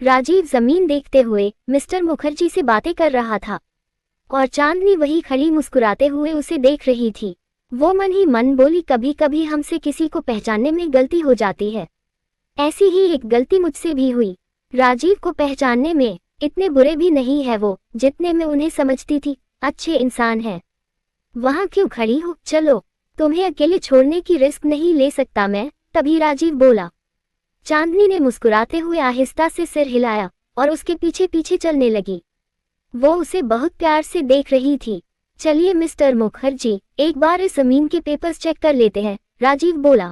राजीव जमीन देखते हुए मिस्टर मुखर्जी से बातें कर रहा था और चांदनी वही खड़ी मुस्कुराते हुए उसे देख रही थी। वो मन ही मन बोली, कभी कभी हमसे किसी को पहचानने में गलती हो जाती है। ऐसी ही एक गलती मुझसे भी हुई। राजीव को पहचानने में इतने बुरे भी नहीं है वो जितने मैं उन्हें समझती थी। अच्छे इंसान हैं। वहां क्यों खड़ी हो, चलो, तुम्हें अकेले छोड़ने की रिस्क नहीं ले सकता मैं। तभी राजीव बोला। चांदनी ने मुस्कुराते हुए आहिस्ता से सिर हिलाया और उसके पीछे पीछे चलने लगी। वो उसे बहुत प्यार से देख रही थी। चलिए मिस्टर मुखर्जी, एक बार इस जमीन के पेपर्स चेक कर लेते हैं, राजीव बोला।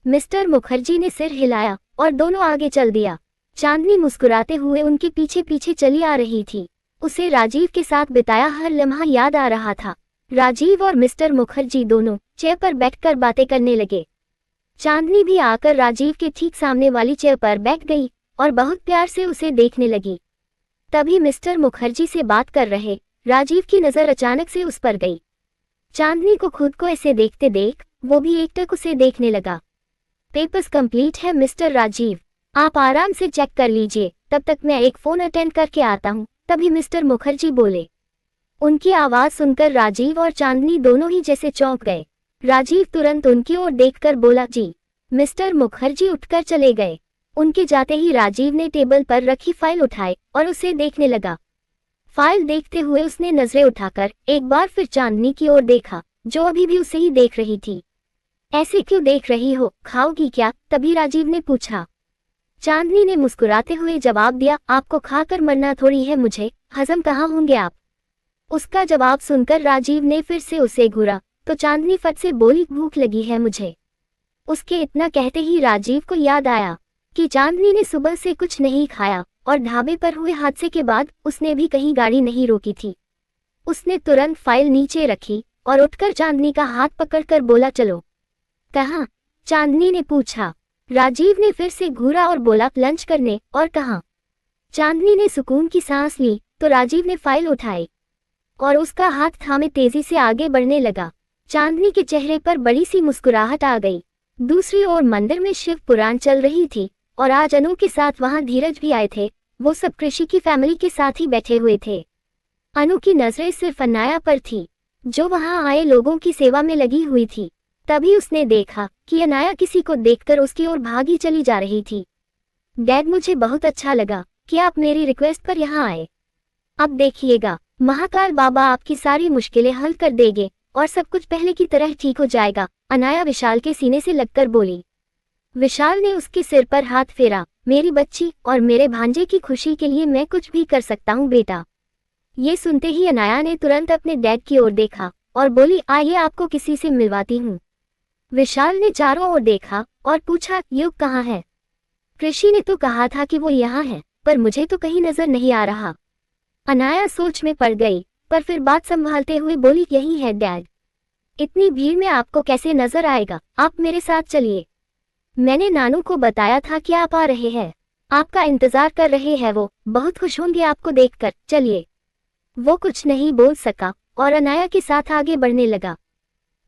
मिस्टर मुखर्जी ने सिर हिलाया और दोनों आगे चल दिया। चांदनी मुस्कुराते हुए उनके पीछे पीछे चली आ रही थी। उसे राजीव के साथ बिताया हर लम्हा याद आ रहा था। राजीव और मिस्टर मुखर्जी दोनों चेयर पर बैठकर बातें करने लगे। चांदनी भी आकर राजीव के ठीक सामने वाली चेयर पर बैठ गई और बहुत प्यार से उसे देखने लगी। तभी मिस्टर मुखर्जी से बात कर रहे राजीव की नज़र अचानक से उस पर गई। चांदनी को खुद को ऐसे देखते देख वो भी एकटक उसे देखने लगा। पेपर्स कंप्लीट है मिस्टर राजीव, आप आराम से चेक कर लीजिए, तब तक मैं एक फ़ोन अटेंड करके आता हूँ। तभी मिस्टर मुखर्जी बोले। उनकी आवाज़ सुनकर राजीव और चांदनी दोनों ही जैसे चौंक गए। राजीव तुरंत उनकी ओर देखकर बोला, जी। मिस्टर मुखर्जी उठकर चले गए। उनके जाते ही राजीव ने टेबल पर रखी फाइल उठाई और उसे देखने लगा। फाइल देखते हुए उसने नजरें उठाकर एक बार फिर चांदनी की ओर देखा, जो अभी भी उसे ही देख रही थी। ऐसे क्यों देख रही हो, खाओगी क्या? तभी राजीव ने पूछा। चांदनी ने मुस्कुराते हुए जवाब दिया, आपको खाकर मरना थोड़ी है मुझे, हजम कहाँ होंगे आप। उसका जवाब सुनकर राजीव ने फिर से उसे घूरा तो चांदनी फट से बोली, भूख लगी है मुझे। उसके इतना कहते ही राजीव को याद आया कि चांदनी ने सुबह से कुछ नहीं खाया और ढाबे पर हुए हादसे के बाद उसने भी कहीं गाड़ी नहीं रोकी थी। उसने तुरंत फाइल नीचे रखी और उठकर चांदनी का हाथ पकड़कर बोला, चलो। कहाँ? चांदनी ने पूछा। राजीव ने फिर से घूरा और बोला, लंच करने। और कहाँ? चांदनी ने सुकून की सांस ली तो राजीव ने फाइल उठाई और उसका हाथ थामे तेजी से आगे बढ़ने लगा। चांदनी के चेहरे पर बड़ी सी मुस्कुराहट आ गई। दूसरी ओर मंदिर में शिव पुराण चल रही थी और आज अनु के साथ वहां धीरज भी आए थे। वो सब कृषि की फैमिली के साथ ही बैठे हुए थे। अनु की नजरें सिर्फ अनाया पर थी, जो वहां आए लोगों की सेवा में लगी हुई थी। तभी उसने देखा कि अनाया किसी को देखकर उसकी ओर भागी चली जा रही थी। डैड, मुझे बहुत अच्छा लगा कि आप मेरी रिक्वेस्ट पर यहाँ आए। अब देखिएगा, महाकाल बाबा आपकी सारी मुश्किलें हल कर देंगे और सब कुछ पहले की तरह ठीक हो जाएगा, अनाया विशाल के सीने से लगकर बोली। विशाल ने उसके सिर पर हाथ फेरा। मेरी बच्ची और मेरे भांजे की खुशी के लिए मैं कुछ भी कर सकता हूँ बेटा। ये सुनते ही अनाया ने तुरंत अपने डैड की ओर देखा और बोली, आइए आपको किसी से मिलवाती हूँ। विशाल ने चारों ओर देखा और पूछा, युग कहाँ है? कृषि ने तो कहा था कि वो यहाँ है, पर मुझे तो कहीं नजर नहीं आ रहा। अनाया सोच में पड़ गई, पर फिर बात संभालते हुए बोली, यही है डैड। इतनी भीड़ में आपको कैसे नजर आएगा, आप मेरे साथ चलिए। मैंने नानू को बताया था कि आप आ रहे हैं, आपका इंतजार कर रहे हैं, वो बहुत खुश होंगे आपको देखकर, चलिए। वो कुछ नहीं बोल सका और अनाया के साथ आगे बढ़ने लगा।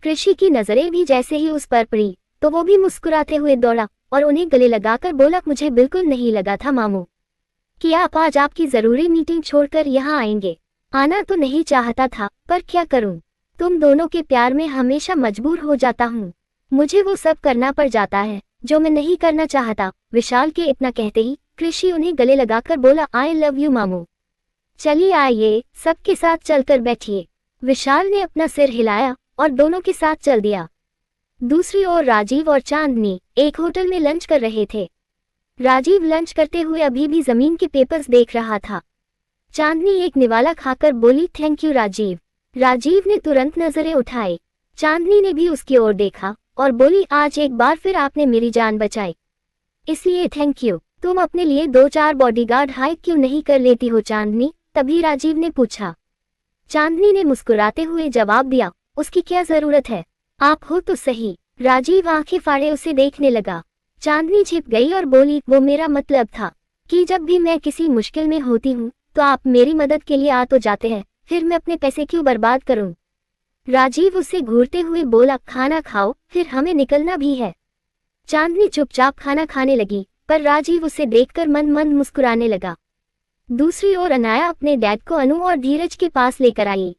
कृषि की नजरें भी जैसे ही उस पर पड़ी तो वो भी मुस्कुराते हुए दौड़ा और उन्हें गले लगाकर बोला, मुझे बिल्कुल नहीं लगा था मामू कि आप आज आपकी जरूरी मीटिंग छोड़कर यहाँ आएंगे। आना तो नहीं चाहता था, पर क्या करूँ, तुम दोनों के प्यार में हमेशा मजबूर हो जाता हूँ। मुझे वो सब करना पड़ जाता है जो मैं नहीं करना चाहता। विशाल के इतना कहते ही कृषि उन्हें गले लगाकर बोला, आई लव यू मामू। चलिए आइए, सबके साथ चलकर बैठिए। विशाल ने अपना सिर हिलाया और दोनों के साथ चल दिया। दूसरी ओर राजीव और चांदनी एक होटल में लंच कर रहे थे। राजीव लंच करते हुए अभी भी जमीन के पेपर्स देख रहा था। चांदनी एक निवाला खाकर बोली, थैंक यू राजीव। राजीव ने तुरंत नजरें उठाई। चांदनी ने भी उसकी ओर देखा और बोली, आज एक बार फिर आपने मेरी जान बचाई, इसलिए थैंक यू। तुम अपने लिए 2-4 बॉडीगार्ड हायर क्यों नहीं कर लेती हो चांदनी? तभी राजीव ने पूछा। चांदनी ने मुस्कुराते हुए जवाब दिया, उसकी क्या जरूरत है, आप हो तो सही। राजीव आंखें फाड़े उसे देखने लगा। चांदनी छिप गई और बोली, वो मेरा मतलब था कि जब भी मैं किसी मुश्किल में होती हूँ तो आप मेरी मदद के लिए आ तो जाते हैं, फिर मैं अपने पैसे क्यों बर्बाद करूँ। राजीव उसे घूरते हुए बोला, खाना खाओ, फिर हमें निकलना भी है। चांदनी चुपचाप खाना खाने लगी पर राजीव उसे देखकर मन मन मुस्कुराने लगा। दूसरी ओर अनाया अपने डैड को अनु और धीरज के पास लेकर आई।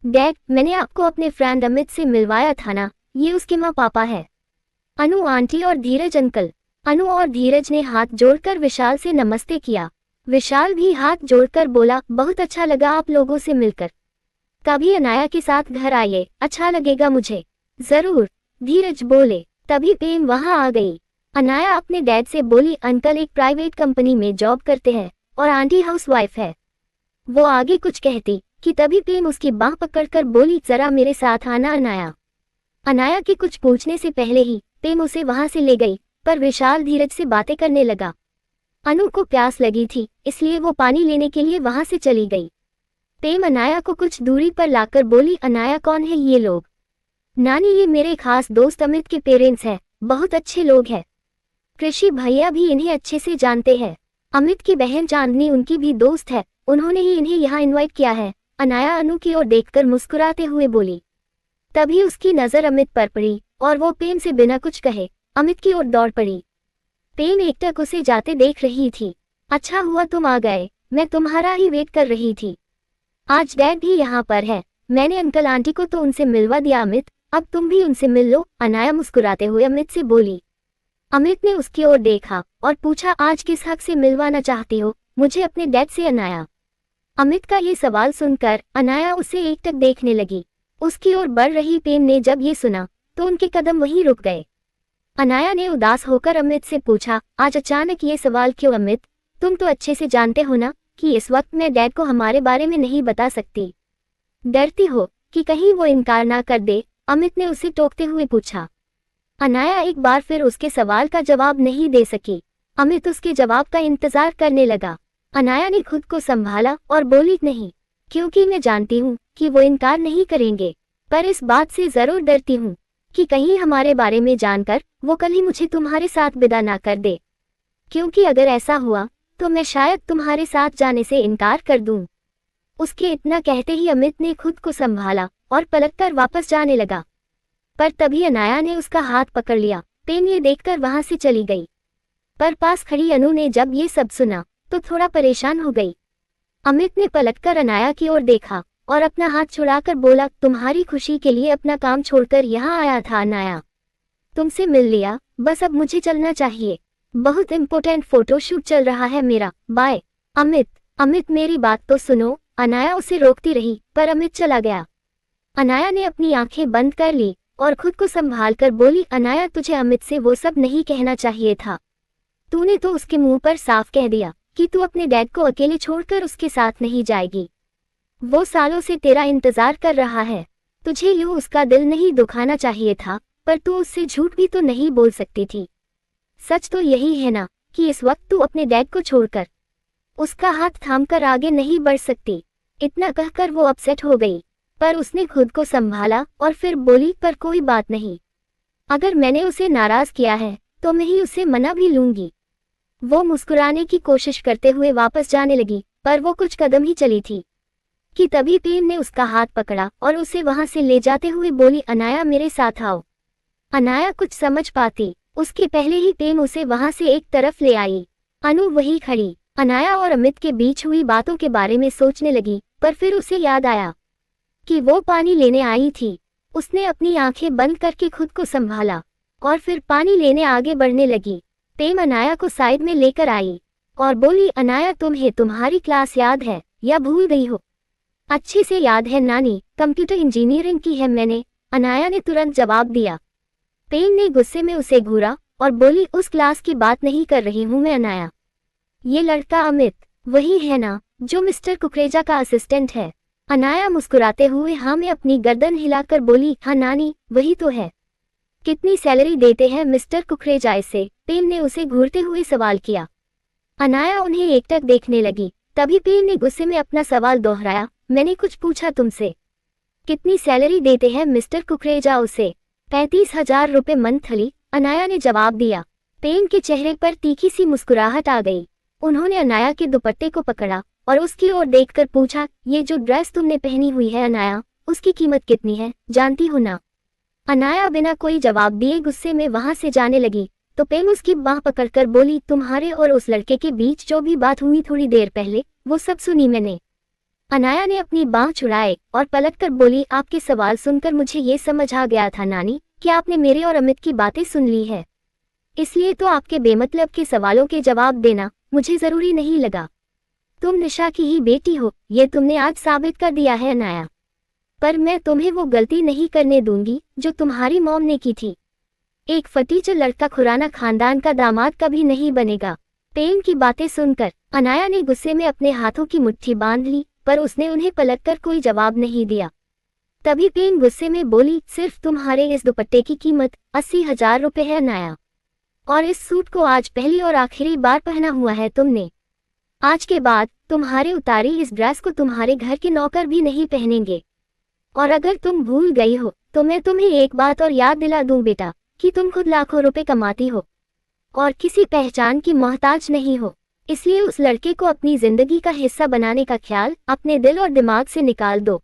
डैड, मैंने आपको अपने फ्रेंड अमित से मिलवाया था ना, ये उसके माँ पापा है, अनु आंटी और धीरज अंकल। अनु और धीरज ने हाथ जोड़कर विशाल से नमस्ते किया। विशाल भी हाथ जोड़कर बोला, बहुत अच्छा लगा आप लोगों से मिलकर, कभी अनाया के साथ घर आइए, अच्छा लगेगा मुझे। जरूर, धीरज बोले। तभी प्रेम वहां आ गई। अनाया अपने डैड से बोली, अंकल एक प्राइवेट कंपनी में जॉब करते हैं और आंटी हाउसवाइफ है। वो आगे कुछ कहती कि तभी प्रेम उसकी बाह पकड़कर बोली, जरा मेरे साथ आना अनाया। अनाया के कुछ पूछने से पहले ही प्रेम उसे वहां से ले गई, पर विशाल धीरज से बातें करने लगा। अनु को प्यास लगी थी, इसलिए वो पानी लेने के लिए वहां से चली गई। प्रेम अनाया को कुछ दूरी पर लाकर बोली, अनाया कौन है ये लोग? नानी, ये मेरे खास दोस्त अमित के पेरेंट्स हैं, बहुत अच्छे लोग हैं। कृषि भैया भी इन्हें अच्छे से जानते हैं। अमित की बहन चांदनी उनकी भी दोस्त है, उन्होंने ही इन्हें यहाँ इनवाइट किया है। अनाया अनु की ओर देखकर मुस्कुराते हुए बोली। तभी उसकी नजर अमित पर पड़ी और वो प्रेम से बिना कुछ कहे अमित की ओर दौड़ पड़ी। प्रेम एकटक उसे जाते देख रही थी। अच्छा हुआ तुम आ गए, मैं तुम्हारा ही वेट कर रही थी। आज डैड भी यहाँ पर है, मैंने अंकल आंटी को तो उनसे मिलवा दिया अमित, अब तुम भी उनसे मिल लो, अनाया मुस्कुराते हुए अमित से बोली। अमित ने उसकी ओर देखा और पूछा, आज किस हक से मिलवाना चाहती हो मुझे अपने डैड से अनाया? अमित का ये सवाल सुनकर अनाया उसे एकटक देखने लगी। उसकी ओर बढ़ रही प्रेम ने जब ये सुना तो उनके कदम वहीं रुक गए। अनाया ने उदास होकर अमित से पूछा, आज अचानक ये सवाल क्यों अमित? तुम तो अच्छे से जानते हो ना कि इस वक्त मैं डैड को हमारे बारे में नहीं बता सकती। डरती हो कि कहीं वो इनकार ना कर दे? अमित ने उसे टोकते हुए पूछा। अनाया एक बार फिर उसके सवाल का जवाब नहीं दे सकी। अमित उसके जवाब का इंतजार करने लगा। अनाया ने खुद को संभाला और बोली, नहीं, क्योंकि मैं जानती हूँ कि वो इनकार नहीं करेंगे, पर इस बात से जरूर डरती हूँ कि कहीं हमारे बारे में जानकर वो कल ही मुझे तुम्हारे साथ विदा ना कर दे, क्योंकि अगर ऐसा हुआ तो मैं शायद तुम्हारे साथ जाने से इनकार कर दूं। उसके इतना कहते ही अमित ने खुद को संभाला और पलटकर वापस जाने लगा, पर तभी अनाया ने उसका हाथ पकड़ लिया। प्रेम ये देखकर वहां से चली गई, पर पास खड़ी अनु ने जब ये सब सुना तो थोड़ा परेशान हो गई। अमित ने पलटकर अनाया की ओर देखा और अपना हाथ छुड़ाकर बोला, तुम्हारी खुशी के लिए अपना काम छोड़कर यहाँ आया था अनाया, तुमसे मिल लिया, बस अब मुझे चलना चाहिए, बहुत इंपॉर्टेंट फोटोशूट चल रहा है मेरा, बाय। अमित मेरी बात तो सुनो, अनाया उसे रोकती रही, पर अमित चला गया। अनाया ने अपनी आंखें बंद कर ली और खुद को संभालकर बोली, अनाया तुझे अमित से वो सब नहीं कहना चाहिए था, तूने तो उसके मुंह पर साफ कह दिया कि तू अपने डैड को अकेले छोड़कर उसके साथ नहीं जाएगी। वो सालों से तेरा इंतजार कर रहा है, तुझे यूं उसका दिल नहीं दुखाना चाहिए था, पर तू उससे झूठ भी तो नहीं बोल सकती थी। सच तो यही है ना कि इस वक्त तू अपने डैड को छोड़कर उसका हाथ थामकर आगे नहीं बढ़ सकती। इतना कहकर वो अपसेट हो गई, पर उसने खुद को संभाला और फिर बोली, पर कोई बात नहीं, अगर मैंने उसे नाराज किया है तो मैं ही उसे मना भी लूंगी। वो मुस्कुराने की कोशिश करते हुए वापस जाने लगी, पर वो कुछ कदम ही चली थी कि तभी प्रेम ने उसका हाथ पकड़ा और उसे वहां से ले जाते हुए बोली, अनाया मेरे साथ आओ। अनाया कुछ समझ पाती उसके पहले ही प्रेम उसे वहां से एक तरफ ले आई। अनु वही खड़ी अनाया और अमित के बीच हुई बातों के बारे में सोचने लगी, पर फिर उसे याद आया कि वो पानी लेने आई थी। उसने अपनी आंखें बंद करके खुद को संभाला और फिर पानी लेने आगे बढ़ने लगी। प्रेम अनाया को साइड में लेकर आई और बोली, अनाया तुम्हें तुम्हारी क्लास याद है या भूल गई हो? अच्छे से याद है नानी, कंप्यूटर इंजीनियरिंग की है मैंने, अनाया ने तुरंत जवाब दिया। प्रेम ने गुस्से में उसे घूरा और बोली, उस क्लास की बात नहीं कर रही हूँ मैं अनाया, ये लड़का अमित वही है ना जो मिस्टर कुकरेजा का असिस्टेंट है? अनाया मुस्कुराते हुए हाँ में अपनी गर्दन हिलाकर बोली, हाँ नानी वही तो है। कितनी सैलरी देते हैं मिस्टर कुकरेजा इसे? प्रेम ने उसे घूरते हुए सवाल किया। अनाया उन्हें एकटक देखने लगी। तभी प्रेम ने गुस्से में अपना सवाल दोहराया, मैंने कुछ पूछा तुमसे, कितनी सैलरी देते हैं मिस्टर कुकरेजा उसे? 35,000 रुपये मंथली, अनाया ने जवाब दिया। प्रेम के चेहरे पर तीखी सी मुस्कुराहट आ गई। उन्होंने अनाया के दुपट्टे को पकड़ा और उसकी ओर देखकर पूछा, ये जो ड्रेस तुमने पहनी हुई है अनाया, उसकी कीमत कितनी है, जानती हो ना? अनाया बिना कोई जवाब दिए गुस्से में वहां से जाने लगी, तो प्रेम उसकी बाह पकड़कर बोली, तुम्हारे और उस लड़के के बीच जो भी बात हुई थोड़ी देर पहले, वो सब सुनी मैंने। अनाया ने अपनी बाह छुड़ाए और पलटकर बोली, आपके सवाल सुनकर मुझे ये समझ आ गया था नानी कि आपने मेरे और अमित की बातें सुन ली है, इसलिए तो आपके बेमतलब के सवालों के जवाब देना मुझे जरूरी नहीं लगा। तुम निशा की ही बेटी हो, ये तुमने आज साबित कर दिया है अनाया, पर मैं तुम्हें वो गलती नहीं करने दूंगी जो तुम्हारी मॉम ने की थी। एक फटीचर लड़का खुराना खानदान का दामाद कभी नहीं बनेगा। प्रेम की बातें सुनकर अनाया ने गुस्से में अपने हाथों की मुट्ठी बांध ली, पर उसने उन्हें पलटकर कोई जवाब नहीं दिया। तभी प्रेम गुस्से में बोली, सिर्फ तुम्हारे इस दुपट्टे की कीमत 80,000 रुपए है अनाया, और इस सूट को आज पहली और आखिरी बार पहना हुआ है तुमने। आज के बाद तुम्हारे उतारी इस ड्रेस को तुम्हारे घर के नौकर भी नहीं पहनेंगे। और अगर तुम भूल गई हो तो मैं तुम्हें एक बात और याद दिला दूं बेटा, कि तुम खुद लाखों रुपए कमाती हो और किसी पहचान की मोहताज नहीं हो। इसलिए उस लड़के को अपनी जिंदगी का हिस्सा बनाने का ख्याल अपने दिल और दिमाग से निकाल दो,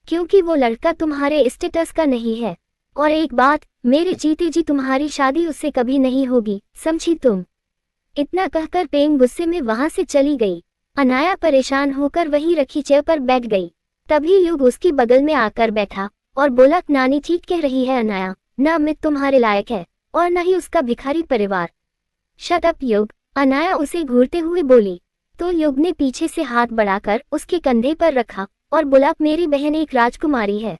क्योंकि वो लड़का तुम्हारे स्टेटस का नहीं है। और एक बात, मेरे जीते जी तुम्हारी शादी उससे कभी नहीं होगी, समझी तुम। इतना कहकर प्रेम गुस्से में वहां से चली गई। अनाया परेशान होकर वहीं रखी चेयर पर बैठ गई। तभी युग उसकी बगल में आकर बैठा और बोला, नानी ठीक कह रही है अनाया, न अमित तुम्हारे लायक है और न ही उसका भिखारी परिवार। शट अप युग, अनाया उसे घूरते हुए बोली। तो युग ने पीछे से हाथ बढ़ाकर उसके कंधे पर रखा और बोला, मेरी बहन एक राजकुमारी है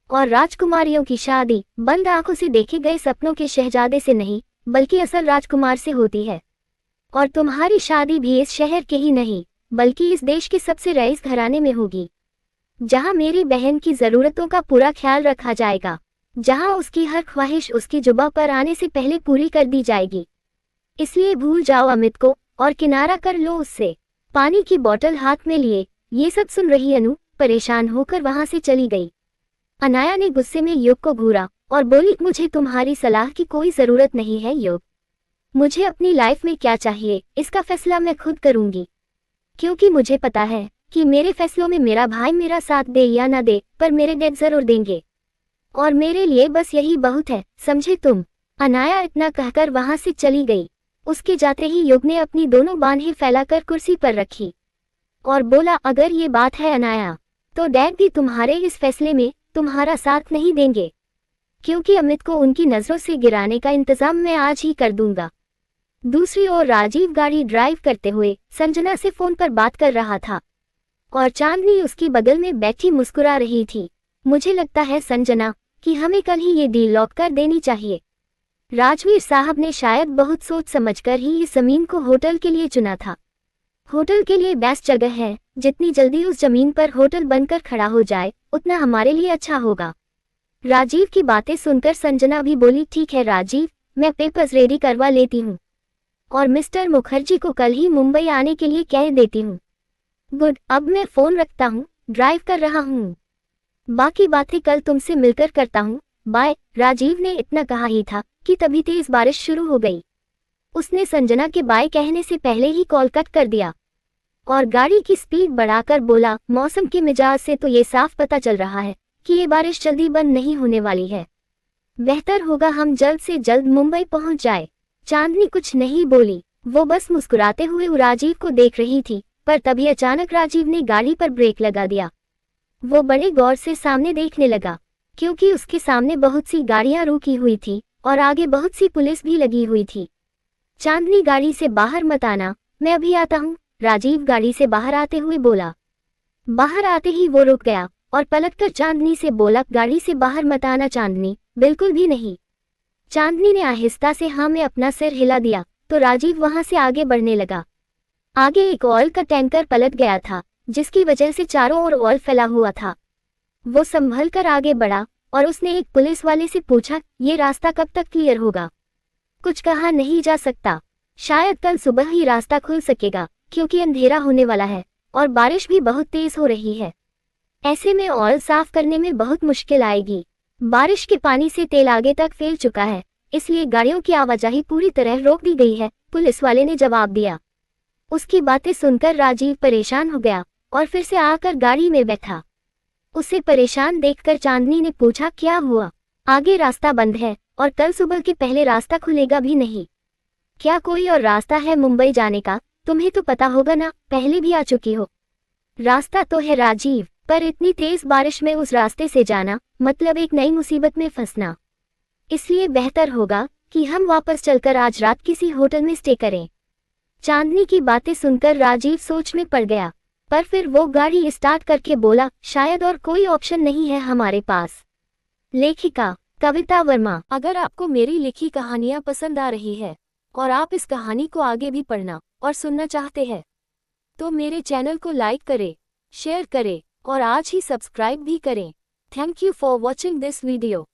और राजकुमारियों की शादी बंद आंखों से देखे गए सपनों के शहजादे से नहीं बल्कि असल राजकुमार से होती है। और तुम्हारी शादी भी इस शहर के ही नहीं बल्कि इस देश के सबसे रईस घराने में होगी, जहां मेरी बहन की जरूरतों का पूरा ख्याल रखा जाएगा, जहां उसकी हर ख्वाहिश उसकी जुबां पर आने से पहले पूरी कर दी जाएगी। इसलिए भूल जाओ अमित को और किनारा कर लो उससे। पानी की बोतल हाथ में लिए ये सब सुन रही अनु परेशान होकर वहां से चली गई। अनाया ने गुस्से में युग को घूरा और बोली, मुझे तुम्हारी सलाह की कोई जरूरत नहीं है युग। मुझे अपनी लाइफ में क्या चाहिए इसका फैसला मैं खुद करूंगी, क्योंकि मुझे पता है कि मेरे फैसलों में मेरा भाई मेरा साथ दे या ना दे, पर मेरे डैड जरूर देंगे और मेरे लिए बस यही बहुत है, समझे तुम। अनाया इतना कहकर वहां से चली गई। उसके जाते ही युग ने अपनी दोनों बाहें फैलाकर कुर्सी पर रखी और बोला, अगर ये बात है अनाया, तो डैड भी तुम्हारे इस फैसले में तुम्हारा साथ नहीं देंगे, क्योंकि अमित को उनकी नजरों से गिराने का इंतजाम मैं आज ही कर दूंगा। दूसरी ओर राजीव गाड़ी ड्राइव करते हुए संजना से फोन पर बात कर रहा था और चांदनी उसकी बगल में बैठी मुस्कुरा रही थी। मुझे लगता है संजना कि हमें कल ही ये डील लॉक कर देनी चाहिए। राजवीर साहब ने शायद बहुत सोच समझकर ही इस जमीन को होटल के लिए चुना था। होटल के लिए बेस्ट जगह है, जितनी जल्दी उस जमीन पर होटल बनकर खड़ा हो जाए उतना हमारे लिए अच्छा होगा। राजीव की बातें सुनकर संजना भी बोली, ठीक है राजीव, मैं पेपर्स रेडी करवा लेती हूँ और मिस्टर मुखर्जी को कल ही मुंबई आने के लिए कह देती हूँ। गुड, अब मैं फोन रखता हूँ, ड्राइव कर रहा हूँ, बाकी बातें कल तुमसे मिलकर करता हूँ, बाय। राजीव ने इतना कहा ही था कि तभी तेज बारिश शुरू हो गई। उसने संजना के बाय कहने से पहले ही कॉल कट कर दिया और गाड़ी की स्पीड बढ़ाकर बोला, मौसम के मिजाज से तो ये साफ पता चल रहा है कि ये बारिश जल्दी बंद नहीं होने वाली है। बेहतर होगा हम जल्द से जल्द मुंबई पहुंच जाए। चांदनी कुछ नहीं बोली, वो बस मुस्कुराते हुए राजीव को देख रही थी, पर तभी अचानक राजीव ने गाड़ी पर ब्रेक लगा दिया। वो बड़े गौर से सामने देखने लगा, क्योंकि उसके सामने बहुत सी गाड़ियां रुकी हुई थी और आगे बहुत सी पुलिस भी लगी हुई थी। चांदनी गाड़ी से बाहर मत आना, मैं अभी आता हूँ, राजीव गाड़ी से बाहर आते हुए बोला। बाहर आते ही वो रुक गया और पलटकर चांदनी से बोला, गाड़ी से बाहर मत आना चांदनी, बिल्कुल भी नहीं। चांदनी ने आहिस्ता से हाँ में अपना सिर हिला दिया तो राजीव वहां से आगे बढ़ने लगा। आगे एक ऑयल का टैंकर पलट गया था, जिसकी वजह से चारों ओर ऑयल फैला हुआ था। वो संभल कर आगे बढ़ा और उसने एक पुलिस वाले से पूछा, ये रास्ता कब तक क्लियर होगा? कुछ कहा नहीं जा सकता, शायद कल सुबह ही रास्ता खुल सकेगा, क्योंकि अंधेरा होने वाला है और बारिश भी बहुत तेज हो रही है। ऐसे में ऑयल साफ करने में बहुत मुश्किल आएगी। बारिश के पानी से तेल आगे तक फैल चुका है, इसलिए गाड़ियों की आवाजाही पूरी तरह रोक दी गई है, पुलिस वाले ने जवाब दिया। उसकी बातें सुनकर राजीव परेशान हो गया और फिर से आकर गाड़ी में बैठा। उसे परेशान देखकर चांदनी ने पूछा, क्या हुआ? आगे रास्ता बंद है और कल सुबह के पहले रास्ता खुलेगा भी नहीं। क्या कोई और रास्ता है मुंबई जाने का? तुम्हें तो पता होगा ना, पहले भी आ चुकी हो। रास्ता तो है राजीव, पर इतनी तेज बारिश में उस रास्ते से जाना मतलब एक नई मुसीबत में फंसना। इसलिए बेहतर होगा कि हम वापस चलकर आज रात किसी होटल में स्टे करें। चांदनी की बातें सुनकर राजीव सोच में पड़ गया, पर फिर वो गाड़ी स्टार्ट करके बोला, शायद और कोई ऑप्शन नहीं है हमारे पास। लेखिका कविता वर्मा। अगर आपको मेरी लिखी कहानियां पसंद आ रही है और आप इस कहानी को आगे भी पढ़ना और सुनना चाहते हैं तो मेरे चैनल को लाइक करें, शेयर करें और आज ही सब्सक्राइब भी करें। Thank you for watching this video.